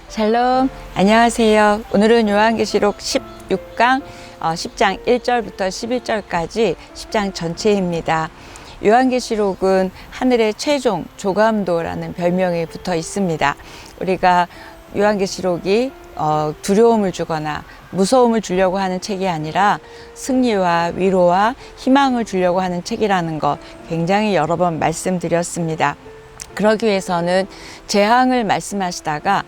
샬롬, 안녕하세요. 오늘은 요한계시록 16강 10장 1절부터 11절까지 10장 전체입니다. 요한계시록은 하늘의 최종 조감도라는 별명이 붙어 있습니다. 우리가 요한계시록이 두려움을 주거나 무서움을 주려고 하는 책이 아니라 승리와 위로와 희망을 주려고 하는 책이라는 거 굉장히 여러 번 말씀드렸습니다. 그러기 위해서는 재앙을 말씀하시다가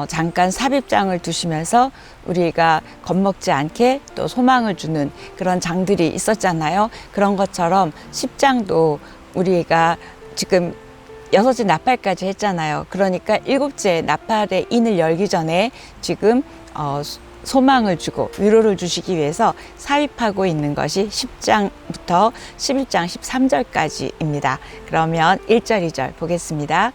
잠깐 삽입장을 두시면서 우리가 겁먹지 않게 또 소망을 주는 그런 장들이 있었잖아요. 그런 것처럼 10장도 우리가 지금 6째 나팔까지 했잖아요. 그러니까 7째 나팔의 인을 열기 전에 지금 소망을 주고 위로를 주시기 위해서 삽입하고 있는 것이 10장부터 11장 13절까지입니다. 그러면 1절, 2절 보겠습니다.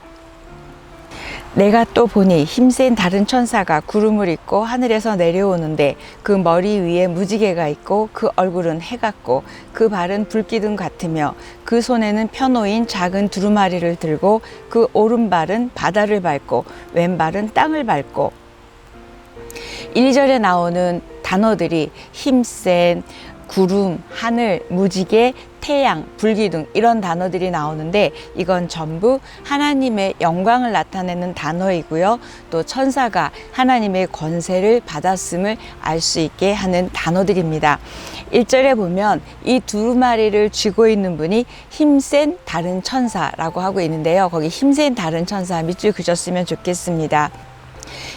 내가 또 보니 힘센 다른 천사가 구름을 입고 하늘에서 내려오는데 그 머리 위에 무지개가 있고 그 얼굴은 해 같고 그 발은 불기둥 같으며 그 손에는 펴놓인 작은 두루마리를 들고 그 오른발은 바다를 밟고 왼발은 땅을 밟고 1, 2절에 나오는 단어들이 힘센, 구름, 하늘, 무지개, 태양, 불기둥 이런 단어들이 나오는데 이건 전부 하나님의 영광을 나타내는 단어이고요. 또 천사가 하나님의 권세를 받았음을 알 수 있게 하는 단어들입니다. 1절에 보면 이 두루마리를 쥐고 있는 분이 힘센 다른 천사라고 하고 있는데요. 거기 힘센 다른 천사 밑줄 그셨으면 좋겠습니다.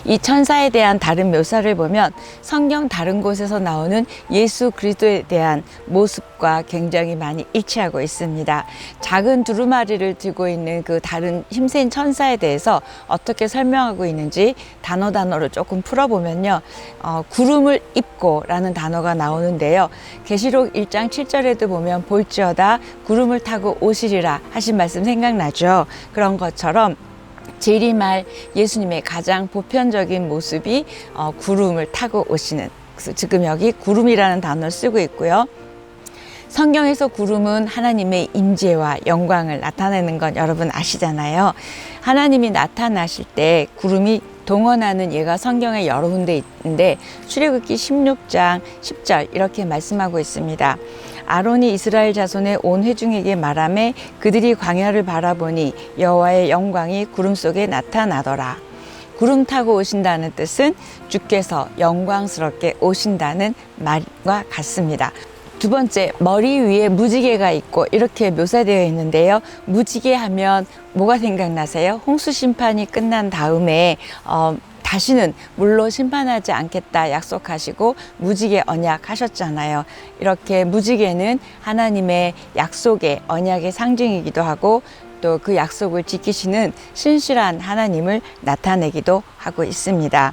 이 천사에 대한 다른 묘사를 보면 성경 다른 곳에서 나오는 예수 그리스도에 대한 모습과 굉장히 많이 일치하고 있습니다. 작은 두루마리를 들고 있는 그 다른 힘센 천사에 대해서 어떻게 설명하고 있는지 단어로 조금 풀어보면요. 구름을 입고 라는 단어가 나오는데요. 계시록 1장 7절에도 보면 볼지어다 구름을 타고 오시리라 하신 말씀 생각나죠? 그런 것처럼 재림할 예수님의 가장 보편적인 모습이 구름을 타고 오시는, 그래서 지금 여기 구름이라는 단어를 쓰고 있고요. 성경에서 구름은 하나님의 임재와 영광을 나타내는 건 여러분 아시잖아요. 하나님이 나타나실 때 구름이 동원하는 예가 성경에 여러 군데 있는데 출애굽기 16장 10절 이렇게 말씀하고 있습니다. 아론이 이스라엘 자손의 온 회중에게 말하매 그들이 광야를 바라보니 여호와의 영광이 구름 속에 나타나더라. 구름 타고 오신다는 뜻은 주께서 영광스럽게 오신다는 말과 같습니다. 두 번째, 머리 위에 무지개가 있고 이렇게 묘사되어 있는데요. 무지개 하면 뭐가 생각나세요? 홍수 심판이 끝난 다음에 다시는 물로 심판하지 않겠다 약속하시고 무지개 언약 하셨잖아요. 이렇게 무지개는 하나님의 약속의 언약의 상징이기도 하고 또 그 약속을 지키시는 신실한 하나님을 나타내기도 하고 있습니다.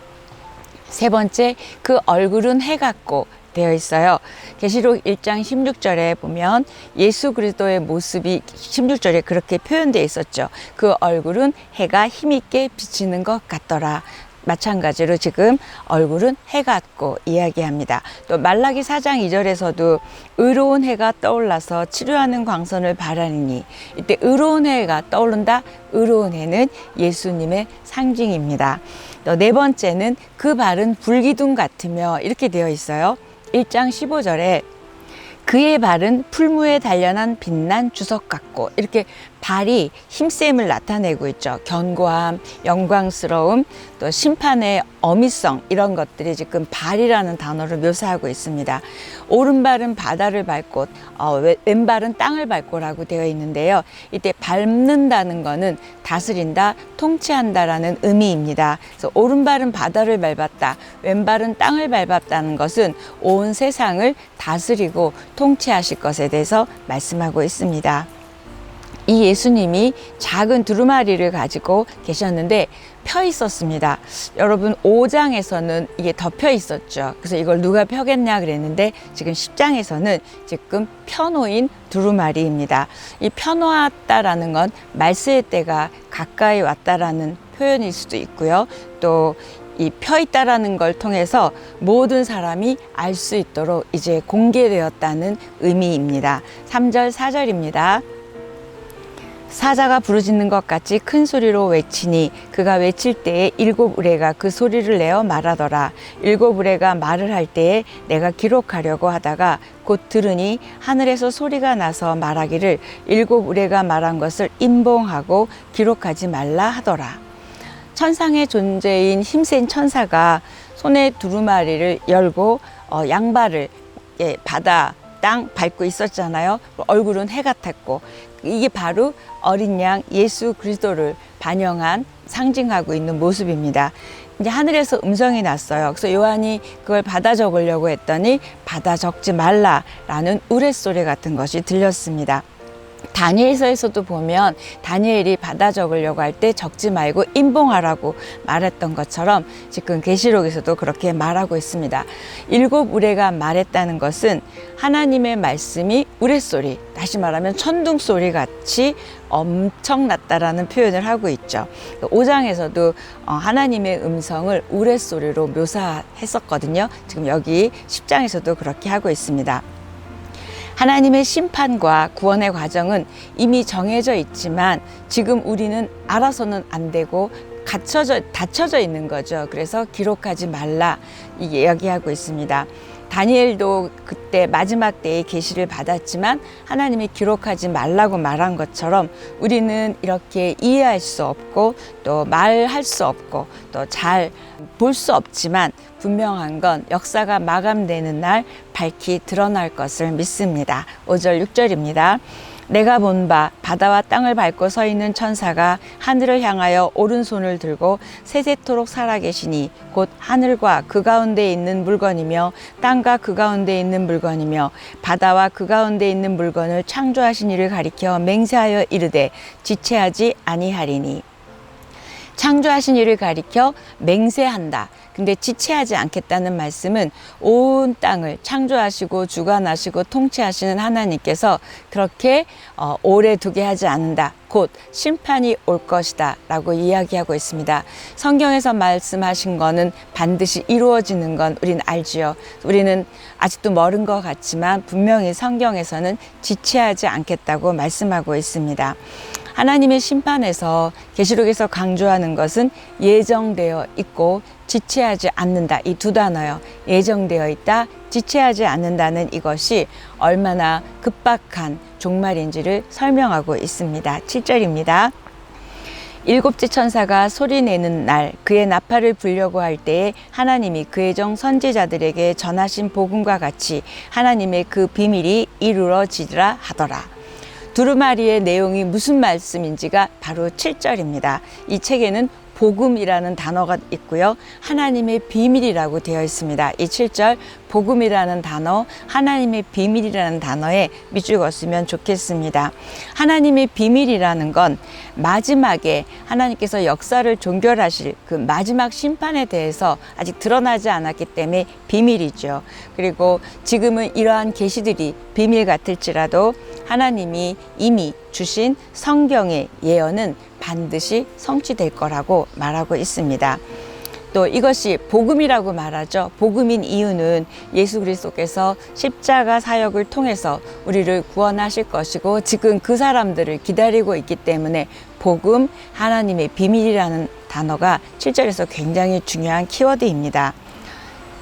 세 번째, 그 얼굴은 해 같고 되어 있어요. 계시록 1장 16절에 보면 예수 그리스도의 모습이 16절에 그렇게 표현되어 있었죠. 그 얼굴은 해가 힘있게 비치는 것 같더라. 마찬가지로 지금 얼굴은 해 같고 이야기합니다. 또 말라기 4장 2절에서도 의로운 해가 떠올라서 치료하는 광선을 바라리니 이때 의로운 해가 떠오른다. 의로운 해는 예수님의 상징입니다. 또 네 번째는 그 발은 불기둥 같으며 이렇게 되어 있어요. 1장 15절에 그의 발은 풀무에 단련한 빛난 주석 같고 이렇게 발이 힘셈을 나타내고 있죠. 견고함, 영광스러움, 또 심판의 어미성 이런 것들이 지금 발이라는 단어로 묘사하고 있습니다. 오른발은 바다를 밟고 왼발은 땅을 밟고라고 되어 있는데요. 이때 밟는다는 거는 다스린다, 통치한다라는 의미입니다. 그래서 오른발은 바다를 밟았다, 왼발은 땅을 밟았다는 것은 온 세상을 다스리고 통치하실 것에 대해서 말씀하고 있습니다. 이 예수님이 작은 두루마리를 가지고 계셨는데 펴 있었습니다. 여러분 5장에서는 이게 덮여 있었죠. 그래서 이걸 누가 펴겠냐 그랬는데 지금 10장에서는 지금 펴놓인 두루마리입니다. 이 펴놓았다라는 건 말세의 때가 가까이 왔다라는 표현일 수도 있고요. 또 이 펴 있다라는 걸 통해서 모든 사람이 알 수 있도록 이제 공개되었다는 의미입니다. 3절, 4절입니다. 사자가 부르짖는 것 같이 큰 소리로 외치니 그가 외칠 때에 일곱 의뢰가 그 소리를 내어 말하더라. 일곱 의뢰가 말을 할 때에 내가 기록하려고 하다가 곧 들으니 하늘에서 소리가 나서 말하기를 일곱 의뢰가 말한 것을 임봉하고 기록하지 말라 하더라. 천상의 존재인 힘센 천사가 손에 두루마리를 열고 양발을 바다 땅 밟고 있었잖아요. 얼굴은 해 같았고, 이게 바로 어린 양 예수 그리스도를 반영한 상징하고 있는 모습입니다. 이제 하늘에서 음성이 났어요. 그래서 요한이 그걸 받아 적으려고 했더니 받아 적지 말라라는 우레소리 같은 것이 들렸습니다. 다니엘서에서도 보면 다니엘이 받아 적으려고 할 때 적지 말고 임봉하라고 말했던 것처럼 지금 계시록에서도 그렇게 말하고 있습니다. 일곱 우레가 말했다는 것은 하나님의 말씀이 우레소리, 다시 말하면 천둥소리 같이 엄청났다라는 표현을 하고 있죠. 5장에서도 하나님의 음성을 우레소리로 묘사했었거든요. 지금 여기 10장에서도 그렇게 하고 있습니다. 하나님의 심판과 구원의 과정은 이미 정해져 있지만 지금 우리는 알아서는 안 되고 닫혀져 있는 거죠. 그래서 기록하지 말라 이야기하고 있습니다. 다니엘도 그때 마지막 때의 계시를 받았지만 하나님이 기록하지 말라고 말한 것처럼 우리는 이렇게 이해할 수 없고 또 말할 수 없고 또 잘 볼 수 없지만 분명한 건 역사가 마감되는 날 밝히 드러날 것을 믿습니다. 5절 6절입니다. 내가 본 바 바다와 땅을 밟고 서 있는 천사가 하늘을 향하여 오른손을 들고 세세토록 살아계시니 곧 하늘과 그 가운데 있는 물건이며 땅과 그 가운데 있는 물건이며 바다와 그 가운데 있는 물건을 창조하신 이를 가리켜 맹세하여 이르되 지체하지 아니하리니. 창조하신 이를 가리켜 맹세한다. 근데 지체하지 않겠다는 말씀은 온 땅을 창조하시고 주관하시고 통치하시는 하나님께서 그렇게 오래 두게 하지 않는다. 곧 심판이 올 것이다 라고 이야기하고 있습니다. 성경에서 말씀하신 거는 반드시 이루어지는 건 우리는 알지요. 우리는 아직도 멀은 것 같지만 분명히 성경에서는 지체하지 않겠다고 말씀하고 있습니다. 하나님의 심판에서 계시록에서 강조하는 것은 예정되어 있고 지체하지 않는다. 이 두 단어요. 예정되어 있다, 지체하지 않는다는 이것이 얼마나 급박한 종말인지를 설명하고 있습니다. 7절입니다. 일곱째 천사가 소리내는 날 그의 나팔을 불려고 할 때에 하나님이 그의 종 선지자들에게 전하신 복음과 같이 하나님의 그 비밀이 이루어지리라 하더라. 두루마리의 내용이 무슨 말씀인지가 바로 7절입니다. 이 책에는 복음이라는 단어가 있고요. 하나님의 비밀이라고 되어 있습니다. 이 7절 복음이라는 단어, 하나님의 비밀이라는 단어에 밑줄 그었으면 좋겠습니다. 하나님의 비밀이라는 건 마지막에 하나님께서 역사를 종결하실 그 마지막 심판에 대해서 아직 드러나지 않았기 때문에 비밀이죠. 그리고 지금은 이러한 계시들이 비밀 같을지라도 하나님이 이미 주신 성경의 예언은 반드시 성취될 거라고 말하고 있습니다. 또 이것이 복음이라고 말하죠. 복음인 이유는 예수 그리스도께서 십자가 사역을 통해서 우리를 구원하실 것이고 지금 그 사람들을 기다리고 있기 때문에 복음, 하나님의 비밀이라는 단어가 7절에서 굉장히 중요한 키워드입니다.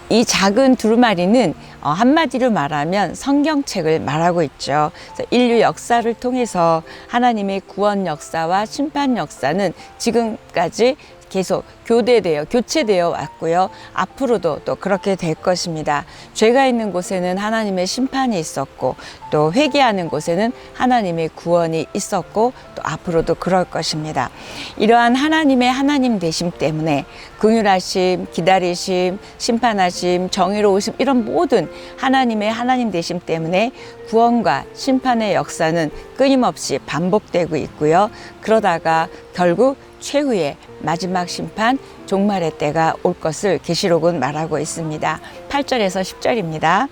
이 작은 두루마리는 한마디로 말하면 성경책을 말하고 있죠. 그래서 인류 역사를 통해서 하나님의 구원 역사와 심판 역사는 지금까지 계속 교체되어 왔고요. 앞으로도 또 그렇게 될 것입니다. 죄가 있는 곳에는 하나님의 심판이 있었고 또 회개하는 곳에는 하나님의 구원이 있었고 또 앞으로도 그럴 것입니다. 이러한 하나님의 하나님 되심 때문에 긍휼하심, 기다리심, 심판하심, 정의로우심 이런 모든 하나님의 하나님 되심 때문에 구원과 심판의 역사는 끊임없이 반복되고 있고요. 그러다가 결국 최후의 마지막 심판, 종말의 때가 올 것을 계시록은 말하고 있습니다. 8절에서 10절입니다.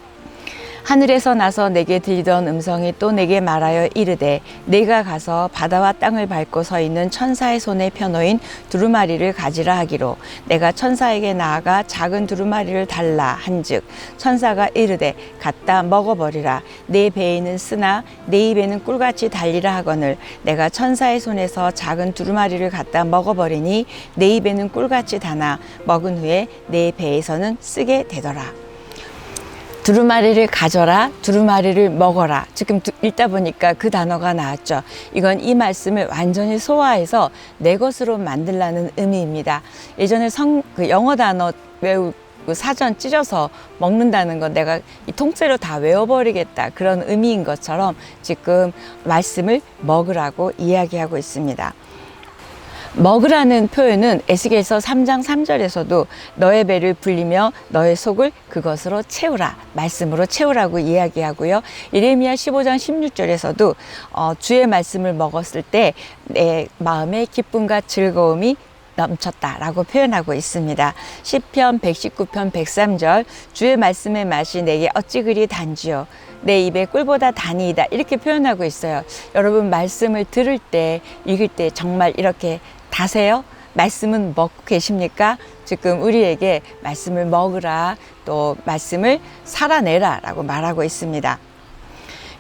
하늘에서 나서 내게 들리던 음성이 또 내게 말하여 이르되 내가 가서 바다와 땅을 밟고 서 있는 천사의 손에 펴놓인 두루마리를 가지라 하기로 내가 천사에게 나아가 작은 두루마리를 달라 한즉 천사가 이르되 갖다 먹어버리라. 내 배에는 쓰나 내 입에는 꿀같이 달리라 하거늘 내가 천사의 손에서 작은 두루마리를 갖다 먹어버리니 내 입에는 꿀같이 다나 먹은 후에 내 배에서는 쓰게 되더라. 두루마리를 가져라, 두루마리를 먹어라. 지금 읽다 보니까 그 단어가 나왔죠. 이건 이 말씀을 완전히 소화해서 내 것으로 만들라는 의미입니다. 예전에 영어 단어 외우고 사전 찢어서 먹는다는 건 내가 이 통째로 다 외워버리겠다 그런 의미인 것처럼 지금 말씀을 먹으라고 이야기하고 있습니다. 먹으라는 표현은 에스겔서 3장 3절에서도 너의 배를 불리며 너의 속을 그것으로 채우라, 말씀으로 채우라고 이야기하고요. 예레미야 15장 16절에서도 주의 말씀을 먹었을 때 내 마음에 기쁨과 즐거움이 넘쳤다라고 표현하고 있습니다. 시편 119편 103절 주의 말씀의 맛이 내게 어찌 그리 단지요 내 입에 꿀보다 단이이다 이렇게 표현하고 있어요. 여러분 말씀을 들을 때 읽을 때 정말 이렇게 다세요? 말씀은 먹고 계십니까? 지금 우리에게 말씀을 먹으라 또 말씀을 살아내라 라고 말하고 있습니다.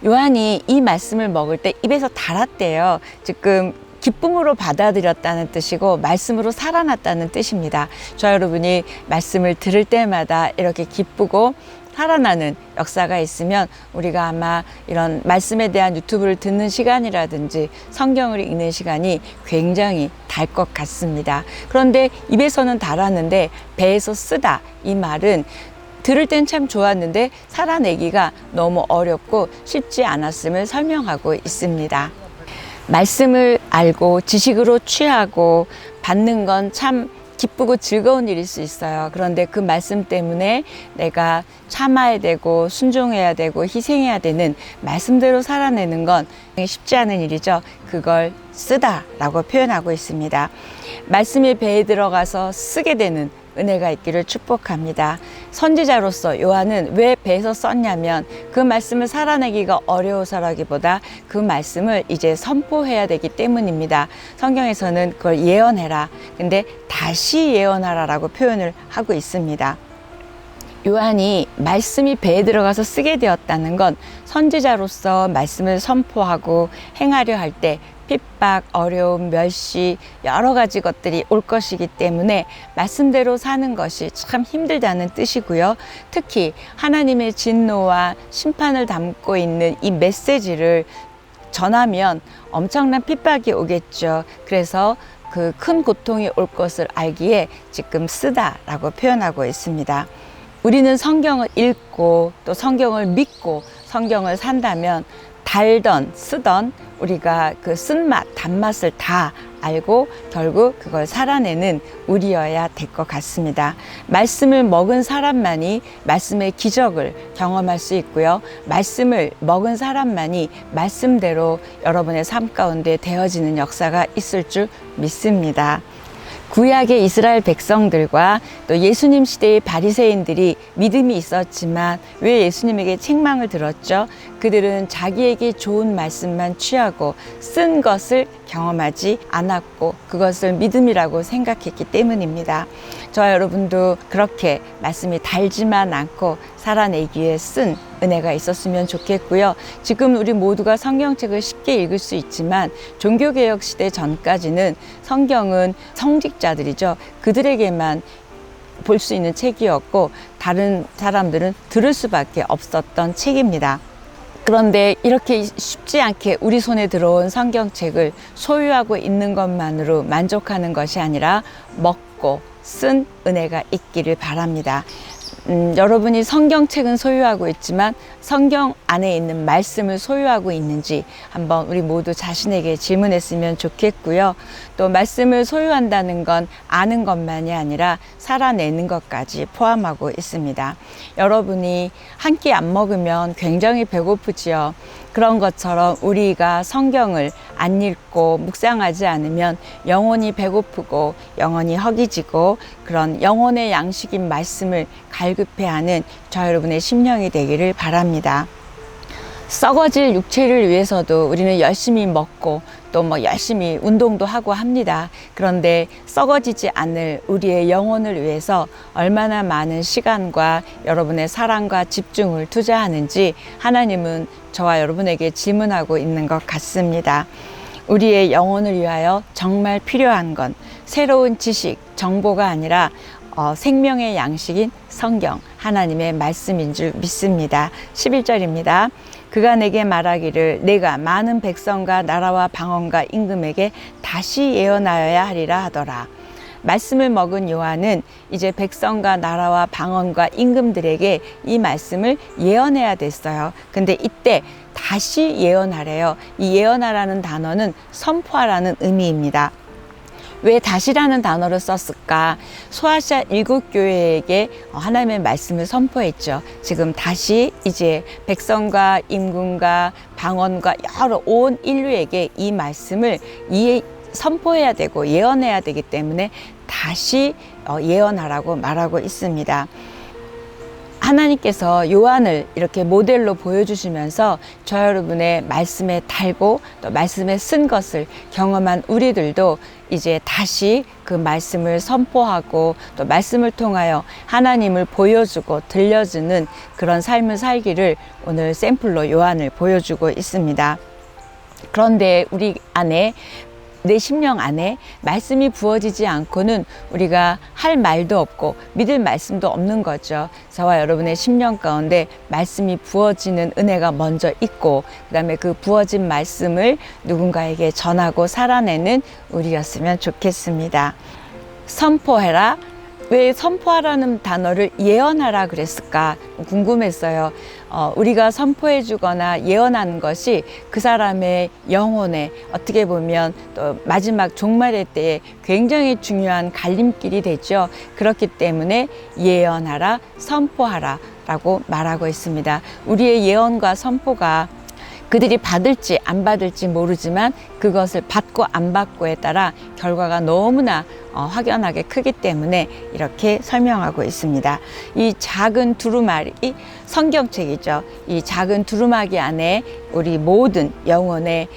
요한이 이 말씀을 먹을 때 입에서 달았대요. 지금 기쁨으로 받아들였다는 뜻이고 말씀으로 살아났다는 뜻입니다. 저와 여러분이 말씀을 들을 때마다 이렇게 기쁘고 살아나는 역사가 있으면 우리가 아마 이런 말씀에 대한 유튜브를 듣는 시간이라든지 성경을 읽는 시간이 굉장히 달 것 같습니다. 그런데 입에서는 달았는데 배에서 쓰다 이 말은 들을 땐 참 좋았는데 살아내기가 너무 어렵고 쉽지 않았음을 설명하고 있습니다. 말씀을 알고 지식으로 취하고 받는 건 참 기쁘고 즐거운 일일 수 있어요. 그런데 그 말씀 때문에 내가 참아야 되고 순종해야 되고 희생해야 되는 말씀대로 살아내는 건 쉽지 않은 일이죠. 그걸 쓰다라고 표현하고 있습니다. 말씀이 배에 들어가서 쓰게 되는 은혜가 있기를 축복합니다. 선지자로서 요한은 왜 배에서 썼냐면 그 말씀을 살아내기가 어려워서라기보다 그 말씀을 이제 선포해야 되기 때문입니다. 성경에서는 그걸 예언해라. 근데 다시 예언하라 라고 표현을 하고 있습니다. 요한이 말씀이 배에 들어가서 쓰게 되었다는 건 선지자로서 말씀을 선포하고 행하려 할 때 핍박, 어려움, 멸시 여러 가지 것들이 올 것이기 때문에 말씀대로 사는 것이 참 힘들다는 뜻이고요. 특히 하나님의 진노와 심판을 담고 있는 이 메시지를 전하면 엄청난 핍박이 오겠죠. 그래서 그 큰 고통이 올 것을 알기에 지금 쓰다라고 표현하고 있습니다. 우리는 성경을 읽고 또 성경을 믿고 성경을 산다면 달던 쓰던 우리가 그 쓴맛 단맛을 다 알고 결국 그걸 살아내는 우리여야 될 것 같습니다. 말씀을 먹은 사람만이 말씀의 기적을 경험할 수 있고요. 말씀을 먹은 사람만이 말씀대로 여러분의 삶 가운데 되어지는 역사가 있을 줄 믿습니다. 구약의 이스라엘 백성들과 또 예수님 시대의 바리새인들이 믿음이 있었지만 왜 예수님에게 책망을 들었죠? 그들은 자기에게 좋은 말씀만 취하고 쓴 것을 경험하지 않았고 그것을 믿음이라고 생각했기 때문입니다. 저와 여러분도 그렇게 말씀이 달지만 않고 살아내기에 쓴 은혜가 있었으면 좋겠고요. 지금 우리 모두가 성경책을 쉽게 읽을 수 있지만 종교개혁 시대 전까지는 성경은 성직자들이죠. 그들에게만 볼 수 있는 책이었고 다른 사람들은 들을 수밖에 없었던 책입니다. 그런데 이렇게 쉽지 않게 우리 손에 들어온 성경책을 소유하고 있는 것만으로 만족하는 것이 아니라 먹고 쓴 은혜가 있기를 바랍니다. 여러분이 성경책은 소유하고 있지만 성경 안에 있는 말씀을 소유하고 있는지 한번 우리 모두 자신에게 질문했으면 좋겠고요. 또 말씀을 소유한다는 건 아는 것만이 아니라 살아내는 것까지 포함하고 있습니다. 여러분이 한 끼 안 먹으면 굉장히 배고프지요. 그런 것처럼 우리가 성경을 안 읽고 묵상하지 않으면 영혼이 배고프고 영혼이 허기지고 그런 영혼의 양식인 말씀을 갈고 발급해하는 저 여러분의 심령이 되기를 바랍니다. 썩어질 육체를 위해서도 우리는 열심히 먹고 또 열심히 운동도 하고 합니다. 그런데 썩어지지 않을 우리의 영혼을 위해서 얼마나 많은 시간과 여러분의 사랑과 집중을 투자하는지 하나님은 저와 여러분에게 질문하고 있는 것 같습니다. 우리의 영혼을 위하여 정말 필요한 건 새로운 지식, 정보가 아니라 생명의 양식인 성경, 하나님의 말씀인 줄 믿습니다. 11절입니다. 그가 내게 말하기를 내가 많은 백성과 나라와 방언과 임금에게 다시 예언하여야 하리라 하더라. 말씀을 먹은 요한은 이제 백성과 나라와 방언과 임금들에게 이 말씀을 예언해야 됐어요. 근데 이때 다시 예언하래요. 이 예언하라는 단어는 선포하라는 의미입니다. 왜 다시라는 단어를 썼을까? 소아시아 7교회에게 하나님의 말씀을 선포했죠. 지금 다시 이제 백성과 임금과 방언과 여러 온 인류에게 이 말씀을 선포해야 되고 예언해야 되기 때문에 다시 예언하라고 말하고 있습니다. 하나님께서 요한을 이렇게 모델로 보여주시면서 저 여러분의 말씀에 달고 또 말씀에 쓴 것을 경험한 우리들도 이제 다시 그 말씀을 선포하고 또 말씀을 통하여 하나님을 보여주고 들려주는 그런 삶을 살기를 오늘 샘플로 요한을 보여주고 있습니다. 그런데 우리 안에 내 심령 안에 말씀이 부어지지 않고는 우리가 할 말도 없고 믿을 말씀도 없는 거죠. 저와 여러분의 심령 가운데 말씀이 부어지는 은혜가 먼저 있고 그 다음에 그 부어진 말씀을 누군가에게 전하고 살아내는 우리였으면 좋겠습니다. 선포해라. 왜 선포하라는 단어를 예언하라 그랬을까 궁금했어요. 우리가 선포해 주거나 예언하는 것이 그 사람의 영혼에 어떻게 보면 또 마지막 종말의 때에 굉장히 중요한 갈림길이 되죠. 그렇기 때문에 예언하라, 선포하라 라고 말하고 있습니다. 우리의 예언과 선포가 그들이 받을지 안 받을지 모르지만 그것을 받고 안 받고에 따라 결과가 너무나 확연하게 크기 때문에 이렇게 설명하고 있습니다. 이 작은 두루마리 성경책이죠. 이 작은 두루마기 안에 우리 모든 영혼의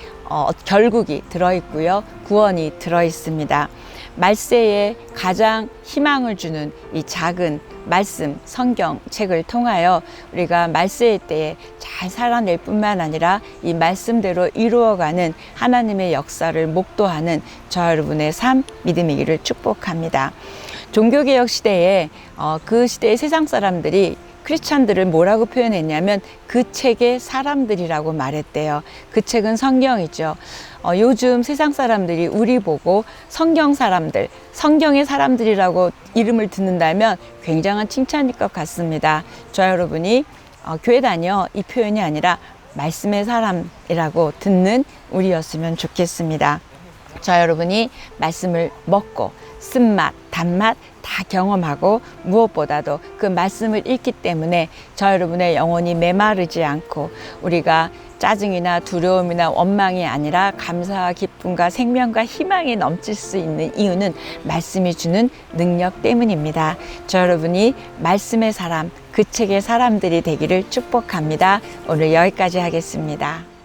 결국이 들어있고요. 구원이 들어있습니다. 말세에 가장 희망을 주는 이 작은 말씀, 성경책을 통하여 우리가 말세의 때에 잘 살아낼 뿐만 아니라 이 말씀대로 이루어가는 하나님의 역사를 목도하는 저 여러분의 삶 믿음이기를 축복합니다. 종교개혁 시대에 그 시대의 세상 사람들이 크리스찬들을 뭐라고 표현했냐면 그 책의 사람들이라고 말했대요. 그 책은 성경이죠. 요즘 세상 사람들이 우리 보고 성경 사람들, 성경의 사람들이라고 이름을 듣는다면 굉장한 칭찬일 것 같습니다. 저 여러분이 교회 다녀 이 표현이 아니라 말씀의 사람이라고 듣는 우리였으면 좋겠습니다. 저 여러분이 말씀을 먹고 쓴맛, 단맛 다 경험하고 무엇보다도 그 말씀을 읽기 때문에 저 여러분의 영혼이 메마르지 않고 우리가 짜증이나 두려움이나 원망이 아니라 감사와 기쁨과 생명과 희망이 넘칠 수 있는 이유는 말씀이 주는 능력 때문입니다. 저 여러분이 말씀의 사람, 그 책의 사람들이 되기를 축복합니다. 오늘 여기까지 하겠습니다.